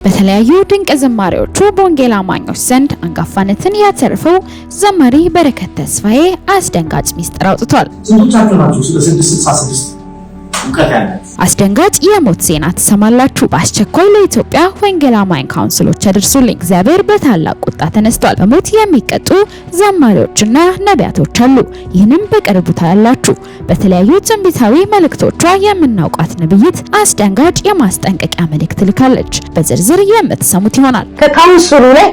በተለያዩ ድንቅ ዝማሬዎቹ በወንጌል አማኞች ዘንድ አንጋፋነትን ያተረፈው ዘማሪ በረከት ተስፋዬ አስደንጋጭ ሚስጥር አውጥቷል። አስደንጋጭ የሞት ዜና ተሰማላችሁ። በአስቸኳይ ለኢትዮጵያ ወንጌል አማኝ ካውንስሎች አድርሱልኝ። እግዚአብሔር በታላቅ ቁጣ ተነስቷል። በሞት የሚቀጡ ዘማሪዎችና ነቢያቶች አሉ። ይህንም በቅርቡ ታያላችሁ። በተለያዩ ትንቢታዊ መልእክቶቿ የምናውቃት ነብይት አስደንጋጭ የማስጠንቀቂያ መልእክት ልካለች። በዝርዝር የምትሰሙት ይሆናል። ከካውንስሉ ላይ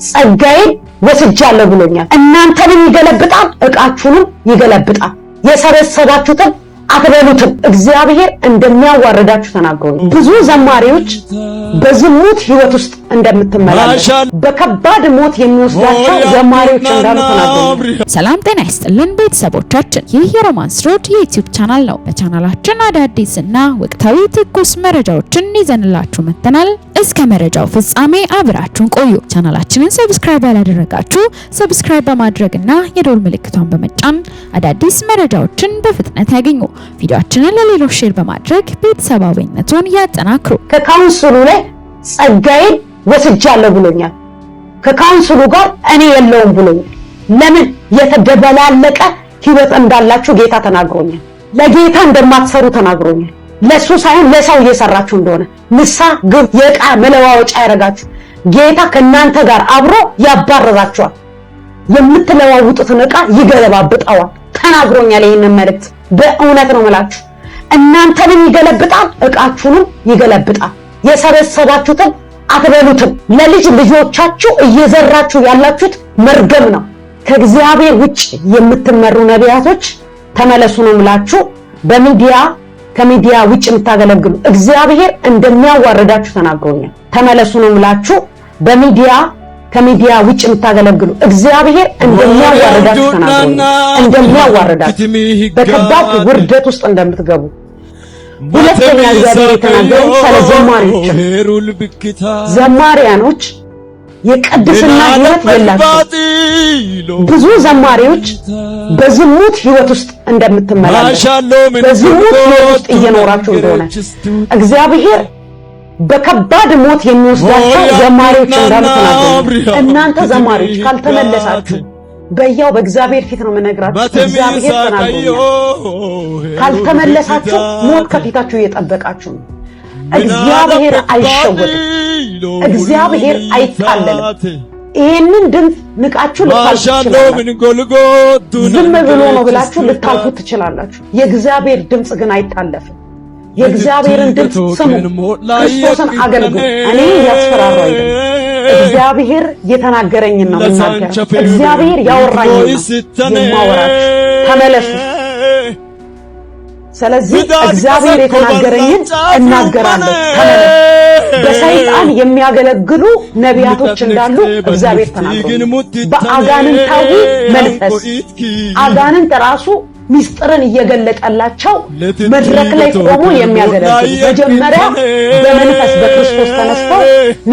ጸጋዬን ወስጃለሁ ብሎኛል። እናንተንም ይገለብጣል፣ ዕቃችሁንም ይገለብጣል። የሰበሰባችሁትን አትበሉትም። እግዚአብሔር እንደሚያዋርዳችሁ ተናገሩ። ብዙ ዘማሪዎች በዝሙት ህይወት ውስጥ እንደምትመላለሱ በከባድ ሞት የሚወስዳቸው ዘማሪዎች እንዳሉ ተናገሩ። ሰላም ጤና ይስጥልን ቤተሰቦቻችን፣ ይህ የሮማንስ ሮድ የዩቲዩብ ቻናል ነው። በቻናላችን አዳዲስና ወቅታዊ ትኩስ መረጃዎችን ይዘንላችሁ መጥተናል። እስከ መረጃው ፍጻሜ አብራችሁን ቆዩ። ቻናላችንን ሰብስክራይብ ያላደረጋችሁ ሰብስክራይብ በማድረግና የደወል ምልክቷን በመጫን አዳዲስ መረጃዎችን በፍጥነት ያገኙ። ቪዲዮአችንን ለሌሎች ሼር በማድረግ ቤተሰባዊነቱን ያጠናክሩ። ከካውንስሉ ላይ ጸጋዬን ወስጃለሁ ብሎኛል። ከካውንስሉ ጋር እኔ የለውም ብሎኛል። ለምን የተደበላለቀ ህይወት እንዳላችሁ ጌታ ተናግሮኛል። ለጌታ እንደማትሰሩ ተናግሮኛል። ለሱ ሳይሆን ለሰው እየሰራችሁ እንደሆነ ንሳ ግብ የዕቃ መለዋወጫ ያረጋችሁ ጌታ ከናንተ ጋር አብሮ ያባረራችኋል። የምትለዋውጡትን ዕቃ ይገለባብጣዋል ተናግሮኛል። ይሄንን መልእክት በእውነት ነው የምላችሁ። እናንተንም ይገለብጣል፣ ዕቃችሁንም ይገለብጣል። የሰበሰባችሁትን አትበሉትም። ለልጅ ልጆቻችሁ እየዘራችሁ ያላችሁት መርገም ነው። ከእግዚአብሔር ውጭ የምትመሩ ነቢያቶች ተመለሱ ነው የምላችሁ። ከሚዲያ ውጭ የምታገለግሉ እግዚአብሔር እንደሚያዋርዳችሁ ተናግሮኛል። ተመለሱ ነው የምላችሁ። ከሚዲያ ውጭ የምታገለግሉ እግዚአብሔር እንደሚያዋርዳችሁ ተናግሮኛል። እንደሚያዋርዳችሁ በከባድ ውርደት ውስጥ እንደምትገቡ። ሁለተኛ እግዚአብሔር የተናገረው ስለ ዘማሪያኖች የቅድስና ህይወት የላቸውም። ብዙ ዘማሪዎች በዝሙት ህይወት ውስጥ እንደምትመላለሱ በዝሙት ህይወት ውስጥ እየኖራችሁ እንደሆነ እግዚአብሔር በከባድ ሞት የሚወስዳቸው ዘማሪዎች እንዳሉ ተናግረዋል። እናንተ ዘማሪዎች ካልተመለሳችሁ በያው በእግዚአብሔር ፊት ነው መነግራችሁ። እግዚአብሔር ተናግሮኛል። ካልተመለሳችሁ ሞት ከፊታችሁ እየጠበቃችሁ ነው። እግዚአብሔር አይሸወድም። እግዚአብሔር አይታለልም። ይሄንን ድምፅ ንቃችሁ ልታልፉ ዝም ብሎ ነው ብላችሁ ልታልፉ ትችላላችሁ። የእግዚአብሔር ድምፅ ግን አይታለፍም። የእግዚአብሔርን ድምፅ ስሙ፣ ክርስቶስን አገልግሉ። እኔ ያስፈራራው አይደለም። እግዚአብሔር የተናገረኝን ነው የምናገረው። እግዚአብሔር ያወራኝን ነው የማወራችሁ። ተመለሱ። ስለዚህ እግዚአብሔር የተናገረኝን እናገራለሁ። ተመለሱ። በሰይጣን የሚያገለግሉ ነቢያቶች እንዳሉ እግዚአብሔር ተናግሯል። በአጋንንታዊ መንፈስ አጋንንት ራሱ ሚስጥርን እየገለጠላቸው መድረክ ላይ ቆሞ የሚያገለግሉ መጀመሪያ በመንፈስ በክርስቶስ ተነስተው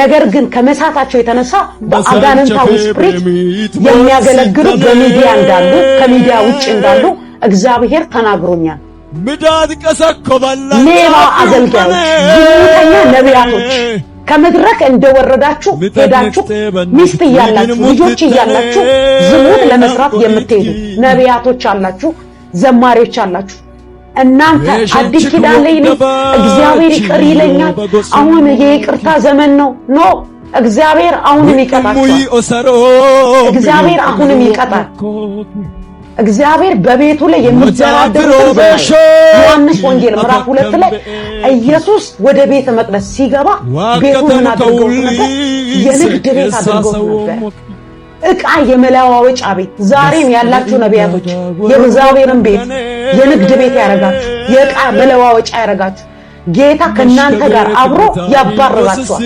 ነገር ግን ከመሳታቸው የተነሳ በአጋንንታዊ ስፕሪት የሚያገለግሉ በሚዲያ እንዳሉ ከሚዲያ ውጭ እንዳሉ እግዚአብሔር ተናግሮኛል። ሌባ አገልጋዮች፣ ዝሙተኛ ነቢያቶች ከመድረክ እንደወረዳችሁ ሄዳችሁ ሚስት እያላችሁ ልጆች እያላችሁ ዝሙት ለመስራት የምትሄዱ ነቢያቶች አላችሁ፣ ዘማሪዎች አላችሁ። እናንተ አዲስ ኪዳን ላይ እግዚአብሔር ይቅር ይለኛል፣ አሁን የይቅርታ ዘመን ነው። ኖ እግዚአብሔር አሁንም ይቀጣል። እግዚአብሔር አሁንም ይቀጣል። እግዚአብሔር በቤቱ ላይ የሚዘራደሩት ዮሐንስ ወንጌል ምዕራፍ 2 ላይ ኢየሱስ ወደ ቤተ መቅደስ ሲገባ ቤቱን አድርገው ነበር፣ የንግድ ቤት አድርገው ነበር፣ ዕቃ የመለዋወጫ ቤት። ዛሬም ያላችሁ ነቢያቶች የእግዚአብሔርን ቤት የንግድ ቤት ያረጋችሁ፣ የዕቃ መለዋወጫ ያረጋችሁ ጌታ ከናንተ ጋር አብሮ ያባረራችኋል።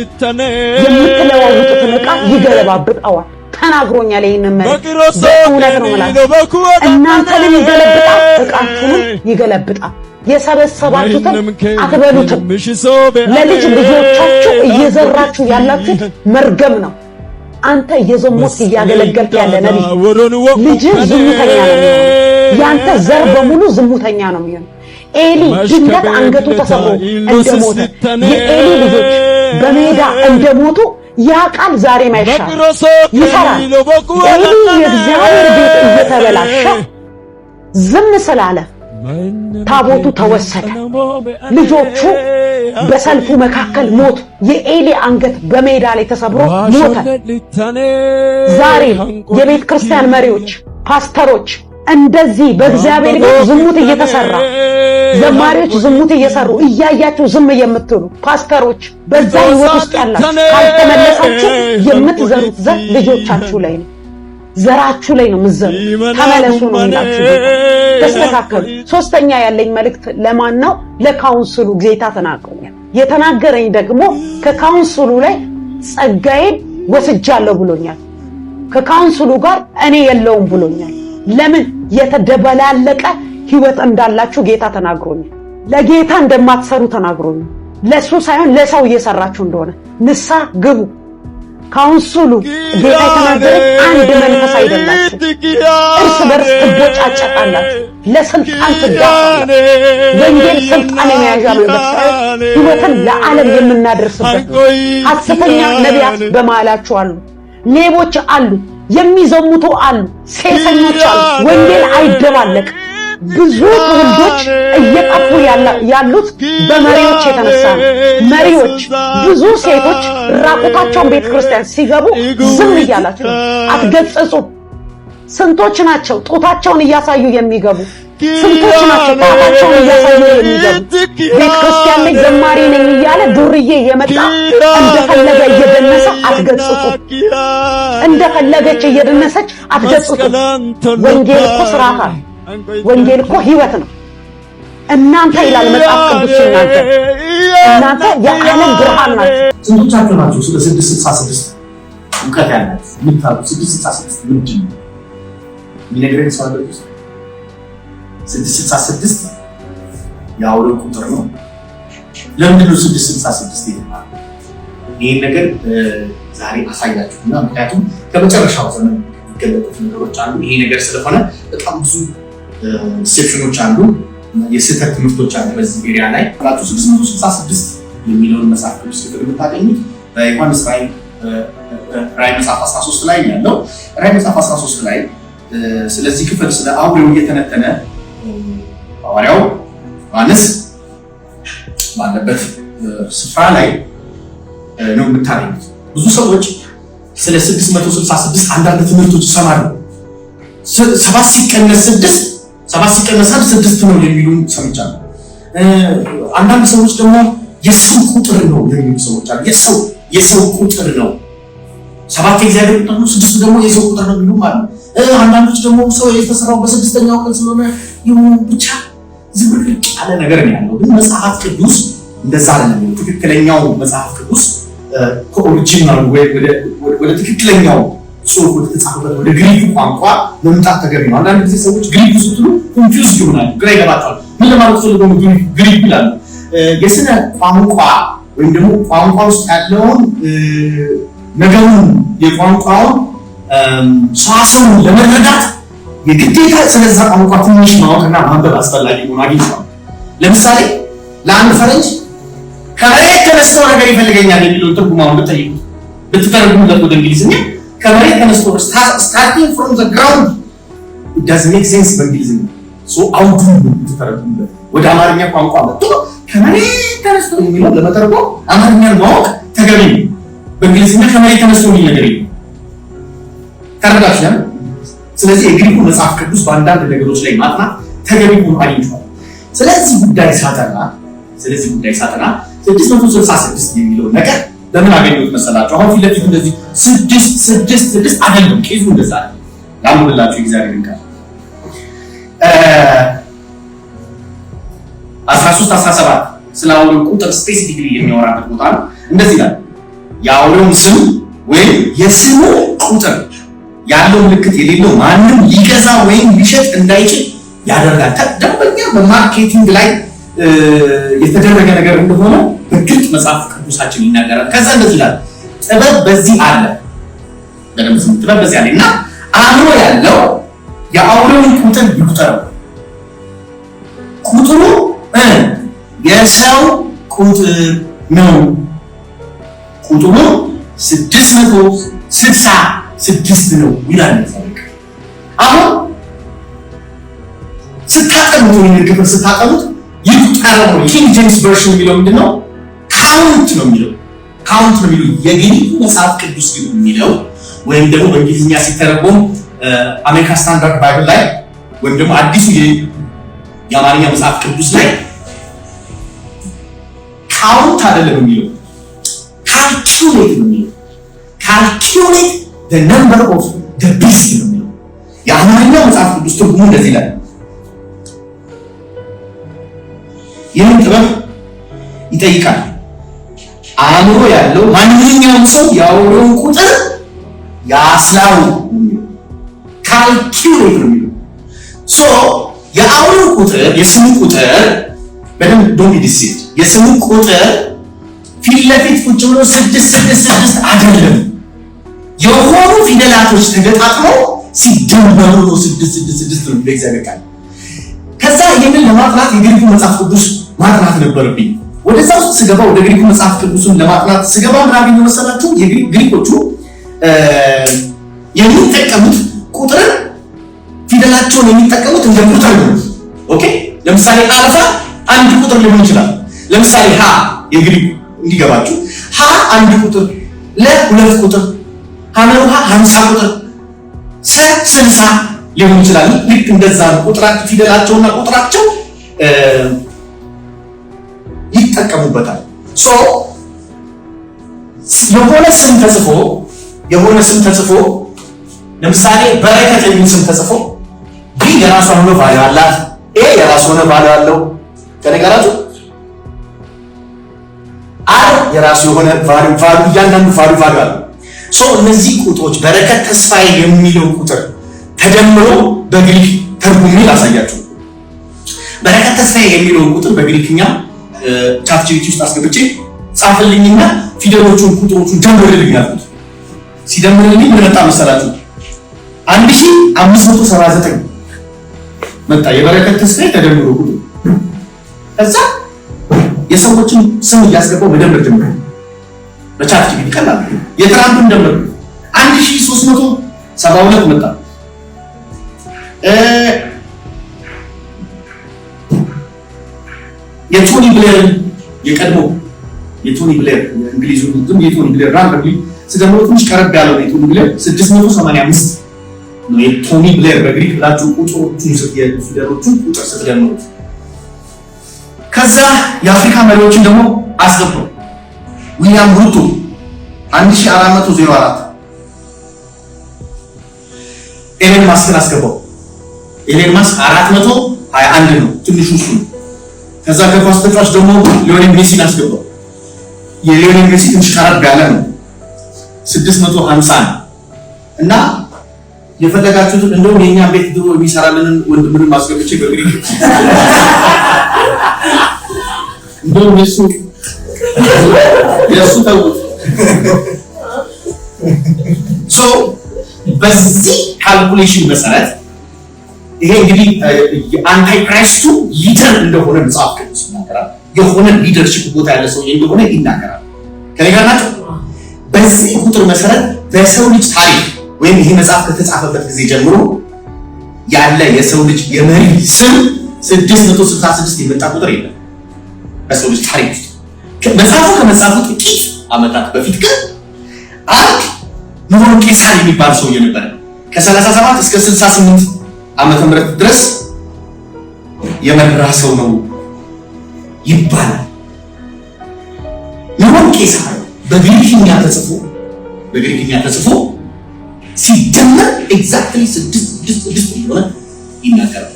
የምትለዋውጡትን ዕቃ ይገለባብጣዋል ተናግሮኛል። ይሄንን ማለት በእውነት ነው ማለት እናንተንም ይገለብጣል፣ ዕቃችሁንም ይገለብጣል። የሰበሰባችሁትን አትበሉትም። ለልጅ ልጆቻችሁ እየዘራችሁ ያላችሁት መርገም ነው። አንተ የዘሞት እያገለገልክ ያለ ነብይ ልጅ ዝሙተኛ ነው። ያንተ ዘር በሙሉ ዝሙተኛ ነው የሚሆነው። ኤሊ ድንገት አንገቱ ተሰብሮ እንደሞተ የኤሊ ልጆች በሜዳ እንደሞቱ ያ ቃል ዛሬ ማይሻል ይሰራል። የእግዚአብሔር ቤት እየተበላሸ ዝም ስላለ ታቦቱ ተወሰደ። ልጆቹ በሰልፉ መካከል ሞቱ። የኤሊ አንገት በሜዳ ላይ ተሰብሮ ሞተ። ዛሬ የቤተ ክርስቲያን መሪዎች፣ ፓስተሮች እንደዚህ በእግዚአብሔር ቤት ዝሙት እየተሰራ ዘማሪዎች ዝሙት እየሰሩ እያያችሁ ዝም የምትሉ ፓስተሮች በዛ ህይወት ውስጥ ያላችሁ ካልተመለሳችሁ የምትዘሩት ዘር ልጆቻችሁ ላይ ነው፣ ዘራችሁ ላይ ነው ምዘሩ። ተመለሱ ነው እንዳችሁ ተስተካከሉ። ሶስተኛ ያለኝ መልእክት ለማን ነው? ለካውንስሉ ጌታ ተናግሮኛል። የተናገረኝ ደግሞ ከካውንስሉ ላይ ጸጋዬን ወስጃለሁ ብሎኛል። ከካውንስሉ ጋር እኔ የለውም ብሎኛል። ለምን? የተደበላለቀ ህይወት እንዳላችሁ ጌታ ተናግሮኛል። ለጌታ እንደማትሰሩ ተናግሮኛል። ለሱ ሳይሆን ለሰው እየሰራችሁ እንደሆነ ንስሐ ግቡ። ካውንስሉ ጌታ የተናገረኝ አንድ መንፈስ አይደላችሁ፣ እርስ በርስ ትቦጫጨቃላችሁ፣ ለስልጣን ትጋፋላችሁ። ወንጌል ስልጣን የመያዣ መንፈስ ህይወትን ለዓለም የምናደርስበት ሐሰተኛ ነቢያት በመሃላችሁ አሉ፣ ሌቦች አሉ፣ የሚዘሙቱ አሉ፣ ሴሰኞች አሉ። ወንጌል አይደባለቅ። ብዙ ትውልዶች እየጠፉ ያሉት በመሪዎች የተነሳ ነው። መሪዎች ብዙ ሴቶች ራቁታቸውን ቤተክርስቲያን ሲገቡ ዝም እያላችሁ አትገጽጹ። ስንቶች ናቸው ጡታቸውን እያሳዩ የሚገቡ? ስንቶች ናቸው ጣታቸውን እያሳዩ የሚገቡ? ቤተክርስቲያን ላይ ዘማሪ ነኝ እያለ ዱርዬ የመጣ እንደፈለገ እየደነሰ አትገጽጹ። እንደፈለገች እየደነሰች አትገጽጹ። ወንጌል እኮ ስርዓት አለ። ወንጌል እኮ ህይወት ነው። እናንተ ይላል መጽሐፍ ቅዱስ ሲናገር እናንተ የዓለም ብርሃን ናችሁ። ስንቶቻችሁ ናችሁ ስለ 666 እውቀት ያላችሁ የምታውቁ? 666 ምንድን ነው የሚነግረን ሰው አለ? 666 የአውሬው ቁጥር ነው። ለምንድን ነው 666 ይባላል? ይሄን ነገር ዛሬ አሳያችሁና ምክንያቱም ከመጨረሻው ዘመን የሚገለጡት ነገሮች አሉ። ይሄ ነገር ስለሆነ በጣም ብዙ ሴክሽኖች አሉ፣ የስህተት ትምህርቶች አሉ በዚህ ኤሪያ ላይ። 666 የሚለውን መጽሐፍ ቅዱስ ክፍል የምታገኙት በዮሐንስ ራዕይ መጽሐፍ 13 ላይ ያለው። ራዕይ መጽሐፍ 13 ላይ ስለዚህ ክፍል ስለ አውሬው እየተነተነ ሐዋርያው ዮሐንስ ባለበት ስፍራ ላይ ነው የምታገኙት። ብዙ ሰዎች ስለ 666 አንዳንድ ትምህርቶች ይሰማሉ። 7 ሲቀነስ 6 ነው የሚሉ ሰምቻለሁ። አንዳንድ ሰዎች ደግሞ የሰው ቁጥር ነው የሚሉ ሰዎች አሉ። የሰው ቁጥር ነው። 7 የእግዚአብሔር ቁጥር ነው፣ 6 ደግሞ የሰው ቁጥር ነው የሚሉ አሉ። አንዳንዶች ደግሞ ሰው የተሰራው በ6ኛው ቀን ስለሆነ ይሁን ብቻ ዝብርቅ ያለ ነገር ነው ያለው። ግን መጽሐፍ ቅዱስ እንደዛ አይደለም። ትክክለኛው መጽሐፍ ቅዱስ ከኦሪጂናል ወደ ትክክለኛው ጽሑፍ ወደ ተጻፈበት ወደ ግሪክ ቋንቋ መምጣት ተገቢ ነው። አንዳንድ ጊዜ ሰዎች ግሪክ ስትሉ ኮንፊውዝ ይሆናሉ፣ ግራ ይገባቸዋል። ምን ለማለት ፈልገው ግሪክ ይላሉ? የስነ ቋንቋ ወይም ደግሞ ቋንቋ ውስጥ ያለውን ነገሩን የቋንቋውን ሰዋሰውን ለመረዳት የግዴታ ስለዛ ቋንቋ ትንሽ ማወቅና ማንበብ አስፈላጊ ሆኖ አግኝቷል። ለምሳሌ ለአንድ ፈረንጅ ከመሬት ተነስቶ ነገር ይፈልገኛል የሚለውን ትርጉማውን ብትተረጉሙለት ወደ እንግሊዝኛ ከመሬት ተነስቶ starting from the ground it doesn't make sense በእንግሊዝኛ አውዱ ብትተረጉሙለት ወደ አማርኛ ቋንቋ መጥቶ ከመሬት ተነስቶ የሚለው ለመተርጎም አማርኛን ማወቅ ተገቢ ነው። በእንግሊዝኛ ከመሬት ተነስቶ የሚል ነገር የለም። ተረዳችኋል? ስለዚህ የግሪኩ መጽሐፍ ቅዱስ በአንዳንድ ነገሮች ላይ ማጥናት ተገቢ ሆኖ አግኝቷል። ስለዚህ ጉዳይ ሳጠና 666 የሚለው ነገር ለምን አገኘሁት መሰላችሁ? አሁን ፊት ለፊት እንደዚህ 666 አይደለም፣ ቄሱ እንደዛ አይደለም። ላምብላችሁ እግዚአብሔርን ቃል 13-17 ስለ አውሬው ቁጥር ስፔሲፊክሊ የሚያወራበት ቦታ ነው። እንደዚህ ይላል፣ የአውሬውን ስም ወይም የስሙ ቁጥር ያለው ምልክት የሌለው ማንም ሊገዛ ወይም ሊሸጥ እንዳይችል ያደርጋል። ደንበኛ በማርኬቲንግ ላይ የተደረገ ነገር እንደሆነ በግልጽ መጽሐፍ ቅዱሳችን ይናገራል። ከዛ እንደዚህ ይላል፣ ጥበብ በዚህ አለ፣ በደንብ ስሙ፣ ጥበብ በዚህ አለ እና አእምሮ ያለው የአውሬውን ቁጥር ይቁጠረው። ቁጥሩ የሰው ቁጥር ነው። ቁጥሩ 666 ነው ይላል። አሁን ስታጠኑት ይህን ክፍል ስታጠኑት ይቁጠረው ነው። ኪንግ ጄምስ ቨርሽን የሚለው ምንድነው? ካውንት ነው የሚለው። ካውንት ነው የሚለው የግሪኩ መጽሐፍ ቅዱስ ግን የሚለው ወይም ደግሞ በእንግሊዝኛ ሲተረጎም አሜሪካ ስታንዳርድ ባይብል ላይ ወይም ደግሞ አዲሱ የአማርኛ መጽሐፍ ቅዱስ ላይ ካውንት አይደለም የሚለው ካልኩሌት ነው የሚለው። ካልኩሌት the number of the beast ነው የሚለው። የአማርኛ መጽሐፍ ቅዱስ ትርጉሙ እንደዚህ ይላል። ይህን ጥበብ ይጠይቃል። አእምሮ ያለው ማንኛውም ሰው የአውሬውን ቁጥር ያስላው ካልኩሌት ነው የሚለው። ሶ የአውሬው ቁጥር የስሙ ቁጥር በደንብ ዶንት ዲሲት የስሙ ቁጥር ፊት ለፊት ቁጭ ብሎ 666 አይደለም። የሆኑ ፊደላቶች ተገጣጥመው ሲደመሩ ነው 666 ነው በእግዚአብሔር ቃል። ከዛ ይሄንን ለማጥናት የግሪክ መጽሐፍ ቅዱስ ማጥናት ነበረብኝ። ወደዛ ውስጥ ስገባ ወደ ግሪክ መጽሐፍ ቅዱስን ለማጥናት ስገባ ምን አገኘሁ መሰላችሁ? ግሪኮቹ የሚጠቀሙት ቁጥር ፊደላቸውን የሚጠቀሙት እንደ ቁጥር ነው። ኦኬ ለምሳሌ አልፋ አንድ ቁጥር ሊሆን ይችላል። ለምሳሌ ሀ የግሪክ እንዲገባችሁ ሀ አንድ ቁጥር፣ ለ ሁለት ቁጥር፣ ሐመሩሃ 50 ቁጥር፣ ሰ 60 ሊሆን ይችላል። ልክ እንደዛ ነው ቁጥራቸው ፊደላቸውና ቁጥራቸው ይጠቀሙበታል። ሶ የሆነ ስም ተጽፎ ለምሳሌ በረከት የሚል ስም ተጽፎ ቢ የራሷ ሆነ ቫልዩ አላት፣ ኤ የራሷ ሆነ ቫልዩ አለው። ከነገራችሁ አር የራሱ የሆነ ቫልዩ እያንዳንዱ ቫልዩ አለው። ሶ እነዚህ ቁጥሮች በረከት ተስፋዬ የሚለው ቁጥር ተደምሮ በግሪክ ትርጉም ላሳያችሁ። በረከት ተስፋዬ የሚለው ቁጥር በግሪክኛ ቻት ጂፒቲ ውስጥ አስገብቼ ጻፈልኝና ፊደሎቹን ቁጥሮቹን ደምርልኝ አልኩት። ሲደምርልኝ ምን መጣ መሰላችሁ? 1579 መጣ። የበረከት ተስፋዬ ተደምሮ ቁጥር ከዛ የሰዎችን ስም እያስገባው መደመር ጀመረ። በቻት ጂፒቲ ቀላል የትራምፕን ደምር 1372 መጣ። የቶኒ ብሌር የቀድሞ የቶኒ ብሌር እንግሊዙ ግን የቶኒ ብሌር ራንደምሊ ስደምሮ ትንሽ ቀረብ ያለው ነው። የቶኒ ብሌር 685 ነው። የቶኒ ብሌር በግሪክ ብላችሁ ቁጥሮቹን ፊደሎቹን ቁጥር ስትደምሩት ከዛ የአፍሪካ መሪዎችን ደግሞ አስገባው። ዊሊያም ሩቶ 1404 ኤለን ማስክን አስገባው። ኤለን ማስክ 421 ነው፣ ትንሹ እሱ ነው። ከዛ ከኳስ ተጫዋች ደግሞ ሊዮኔል ሜሲን አስገባው። የሊዮኔል ሜሲ ትንሽ ቀረብ ያለ ነው 650 ነው። እና የፈለጋችሁት እንደውም የኛ ቤት ድሮ የሚሰራልንን ወንድምንም አስገብቼ በግሪክ እንደውም የሱ ተውት። ሶ በዚህ ካልኩሌሽን መሰረት ይሄ እንግዲህ የአንታይ ክራይስቱ ሊደር እንደሆነ መጽሐፍ ቅዱስ ይናገራል። የሆነ ሊደርሺፕ ቦታ ያለ ሰው እንደሆነ ይናገራል። ከነገራችሁ በዚህ ቁጥር መሰረት በሰው ልጅ ታሪክ ወይም ይሄ መጽሐፍ ከተጻፈበት ጊዜ ጀምሮ ያለ የሰው ልጅ የመሪ ስም 666 የመጣ ቁጥር የለም በሰው ልጅ ታሪክ ውስጥ። መጽሐፉ ከመጽሐፉ ጥቂት ዓመታት በፊት ግን አንድ ኑሮን ቄሳር የሚባል ሰው የነበረ ከ37 እስከ 68 ዓመተ ምህረት ድረስ የመራ ሰው ነው ይባላል። ኑሮን ቄሳር በግሪክኛ ተጽፎ ሲደመር ኤግዛክትሊ 666 እንደሆነ ይናገራል።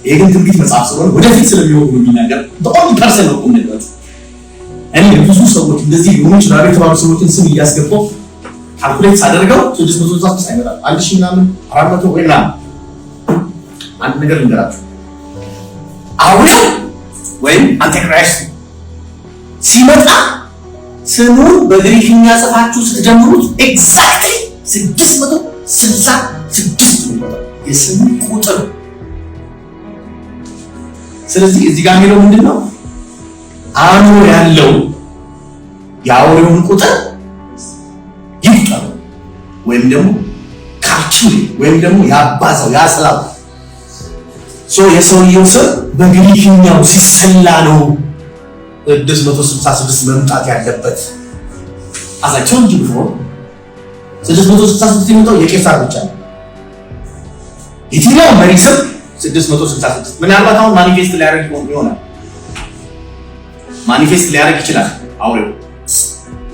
ይሄ ግን ትንቢት መጽሐፍ ስለሆነ ወደፊት ስለሚሆን ነው የሚናገር። በጣም ፐርሰን ነው ማለት እኔ ብዙ ሰዎች እንደዚህ ሊሆኑ ይችላሉ የተባሉ ሰዎችን ስም እያስገባው ካልኩሌት ሳደርገው 666 አይመጣም። 1000 ምናምን 400 ወይ ምናምን። አንድ ነገር ልንገራችሁ፣ አውሬው ወይም አንቲክራይስት ሲመጣ ስሙን በግሪክኛ ጽፋችሁ ስትጀምሩት ኤግዛክትሊ 666 ነው የስሙ ቁጥር። ስለዚህ እዚህ ጋር የሚለው ምንድነው? አእምሮ ያለው የአውሬውን ቁጥር ወይም ደግሞ ካልቹሌ ወይም ደግሞ ያባዛው ያስላው የሰውየው ስም በግሪክኛው ሲሰላ ነው 666 መምጣት ያለበት። አዛቸው እንጂ ነው 666 የሚመጣው የቄሳር ብቻ ነው። የትኛው መሪ ስም 666 ምናልባት አሁን ማኒፌስት ሊያደርግ ይሆናል። ማኒፌስት ሊያደርግ ይችላል። አውሬው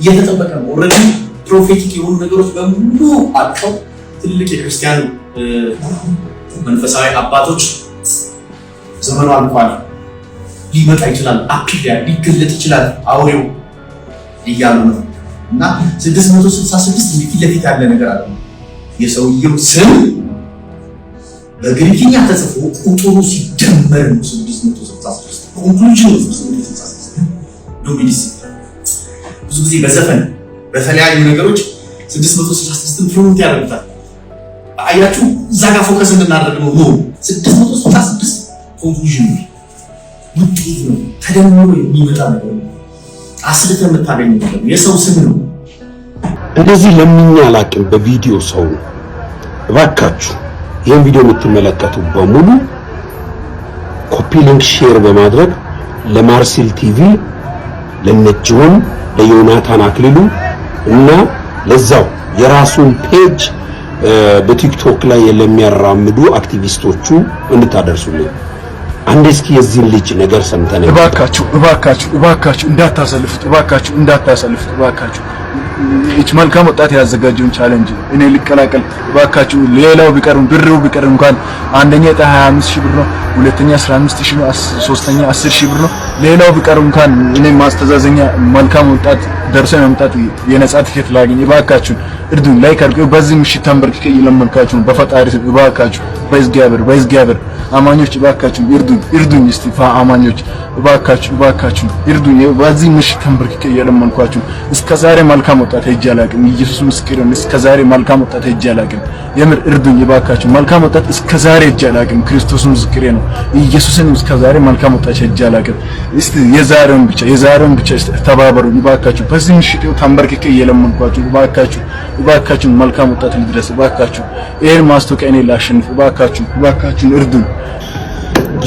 እየተጠበቀ ነው። ኦልሬዲ ፕሮፌቲክ የሆኑ ነገሮች በሙሉ አጥተው ትልቅ የክርስቲያን መንፈሳዊ አባቶች ዘመኑ አልቋል፣ ሊመጣ ይችላል፣ አክሊያ ሊገለጥ ይችላል አውሬው እያሉ ነው። እና 666 ፊት ለፊት ያለ ነገር አለ። የሰውየው ስም በግሪክኛ ተጽፎ ቁጥሩ ሲደመር ነው 666 ኮንክሉዥን ነው 666 ዶሚኒስ። ብዙ ጊዜ በዘፈን በተለያዩ ነገሮች 666ን ፕሮሞት ያደርጉታል። አያችሁ እዛ ጋር ፎከስ እንድናደርግ ነው። 666 ኮንክሉዥን ነው፣ ውጤት ነው፣ ተደምሮ የሚመጣ ነገር ነው፣ አስልተህ የምታገኘው ነገር ነው፣ የሰው ስም ነው። እንደዚህ ለምኛ አላቅም በቪዲዮ ሰው እባካችሁ ይሄን ቪዲዮ የምትመለከቱ በሙሉ ኮፒ ሊንክ ሼር በማድረግ ለማርሴል ቲቪ ለነጆን ለዮናታን አክሊሉ እና ለዛው የራሱን ፔጅ በቲክቶክ ላይ ለሚያራምዱ አክቲቪስቶቹ እንድታደርሱልኝ። አንድ እስኪ የዚህ ልጅ ነገር ሰምተን እባካችሁ እንዳታሰልፉት እቺ መልካም ወጣት ያዘጋጀውን ቻሌንጅ እኔ ልቀላቀል እባካችሁ። ሌላው ቢቀርም ብሩ ቢቀርም እንኳን አንደኛ ዕጣ 25000 ብር ነው፣ ሁለተኛ 15000 ነው፣ ሶስተኛ 10000 ብር ነው። ሌላው ቢቀርም እንኳን እኔ ማስተዛዘኛ መልካም ወጣት ደርሶ መምጣት የነጻ ትኬት ላገኝ እባካችሁ እርዱኝ። ላይክ አድርጉ። በዚህ ምሽት ተንበርክኬ እየለመንኳችሁ በፈጣሪ እባካችሁ በእግዚአብሔር አማኞች እባካችሁ እርዱኝ። እስቲፋ አማኞች እባካችሁ እርዱኝ። በዚህ ምሽት ተንበርክኬ እየለመንኳችሁ እስከዛሬ መልካም ወጣት ሄጄ አላውቅም። ኢየሱስ ምስክሬ ነው። እስከዛሬ መልካም ወጣት ሄጄ አላውቅም። የምር እርዱኝ እባካችሁ። መልካም ወጣት እስከዛሬ ሄጄ አላውቅም። ክርስቶስ ምስክሬ ነው። ኢየሱስን እስከዛሬ መልካም ወጣት ሄጄ አላውቅም። እስቲ የዛሬውን ብቻ ተባበሩ እባካችሁ። በዚህ ምሽት ተንበርክኬ እየለመንኳችሁ እባካችሁ መልካም ወጣት ልድረስ እባካችሁ። ይሄን ማስታወቂያ እኔ ላሸንፍ እባካችሁ እርዱኝ።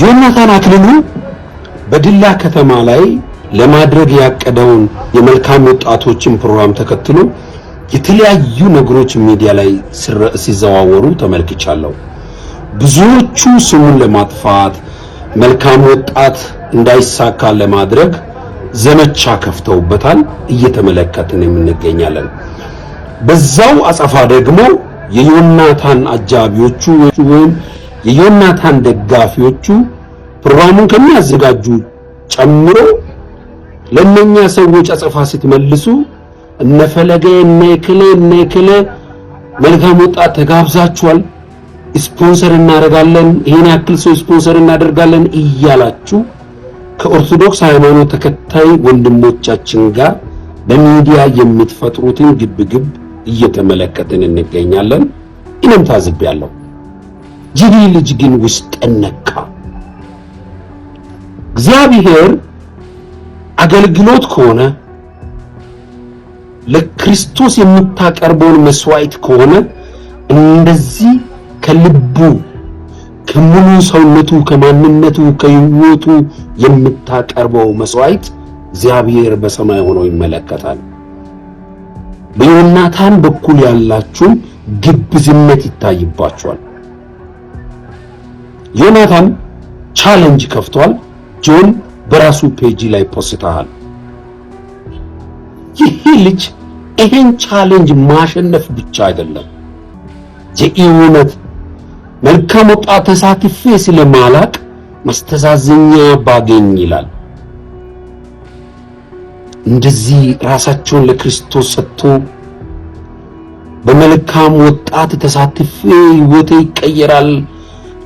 ዮናታን አክሊሉ በድላ ከተማ ላይ ለማድረግ ያቀደውን የመልካም ወጣቶችን ፕሮግራም ተከትሎ የተለያዩ ነገሮች ሚዲያ ላይ ሲዘዋወሩ ተመልክቻለሁ። ብዙዎቹ ስሙን ለማጥፋት መልካም ወጣት እንዳይሳካ ለማድረግ ዘመቻ ከፍተውበታል፣ እየተመለከትን እንገኛለን። በዛው አጸፋ ደግሞ የዮናታን አጃቢዎቹ ወይም የዮናታን ደጋፊዎቹ ፕሮግራሙን ከሚያዘጋጁ ጨምሮ ለነኛ ሰዎች አጸፋ ስትመልሱ እነፈለገ እነከለ መልካም ወጣት ተጋብዛችኋል፣ ስፖንሰር እናደርጋለን፣ ይሄን ያክል ሰው ስፖንሰር እናደርጋለን እያላችሁ ከኦርቶዶክስ ሃይማኖት ተከታይ ወንድሞቻችን ጋር በሚዲያ የምትፈጥሩትን ግብግብ እየተመለከትን እንገኛለን። እኔም ታዝቤያለሁ። ጅቢ ልጅ ግን ውስጥ ነካ። እግዚአብሔር አገልግሎት ከሆነ ለክርስቶስ የምታቀርበውን መስዋዕት ከሆነ እንደዚህ ከልቡ ከሙሉ ሰውነቱ ከማንነቱ ከህይወቱ የምታቀርበው መስዋዕት እግዚአብሔር በሰማይ ሆኖ ይመለከታል። በዮናታን በኩል ያላችሁ ግብዝነት ይታይባችኋል። ዮናታን ቻሌንጅ ከፍቷል። ጆን በራሱ ፔጅ ላይ ፖስተሃል። ይህ ልጅ ይሄን ቻሌንጅ ማሸነፍ ብቻ አይደለም፣ የእውነት መልካም ወጣት ተሳትፌ ስለማላቅ ማስተዛዘኛ ባገኝ ይላል። እንደዚህ ራሳቸውን ለክርስቶስ ሰጥቶ በመልካም ወጣት ተሳትፌ ህይወቴ ይቀየራል፣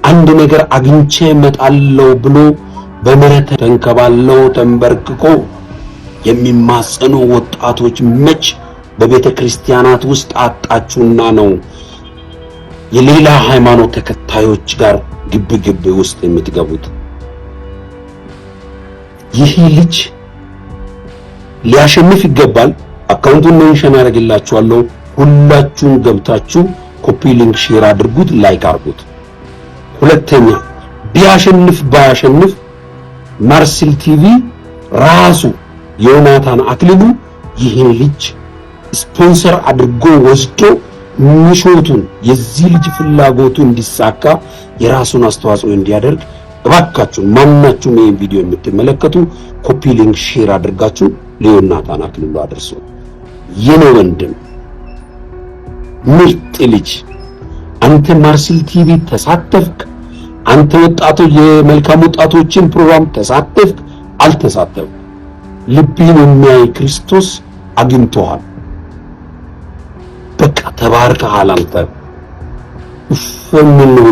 አንድ ነገር አግኝቼ መጣለው ብሎ በመሬት ተንከባለው ተንበርክኮ የሚማጸኑ ወጣቶች መች በቤተ ክርስቲያናት ውስጥ አጣችሁና ነው የሌላ ሃይማኖት ተከታዮች ጋር ግብግብ ውስጥ የምትገቡት? ይህ ልጅ ሊያሸንፍ ይገባል። አካውንቱን ሜንሽን አደርግላችኋለሁ። ሁላችሁም ገብታችሁ ኮፒ ሊንክ ሼር አድርጉት፣ ላይክ አድርጉት። ሁለተኛ ቢያሸንፍ ባያሸንፍ ማርሲል ቲቪ ራሱ ዮናታን አክሊሉ ይህን ልጅ ስፖንሰር አድርጎ ወስዶ ምሾቱን የዚህ ልጅ ፍላጎቱ እንዲሳካ የራሱን አስተዋጽኦ እንዲያደርግ እባካችሁ ማናችሁም ይሄን ቪዲዮ የምትመለከቱ ኮፒ ሊንክ ሼር አድርጋችሁ ለዮናታን አክሊሉ አድርሱ። የኔ ወንድም ምርጥ ልጅ አንተ ማርሲል ቲቪ ተሳተፍክ፣ አንተ ወጣቶች የመልካም ወጣቶችን ፕሮግራም ተሳተፍክ አልተሳተፍክ፣ ልብን የሚያይ ክርስቶስ አግኝቶሃል። በቃ ተባርከሃል። አንተ ምን ነው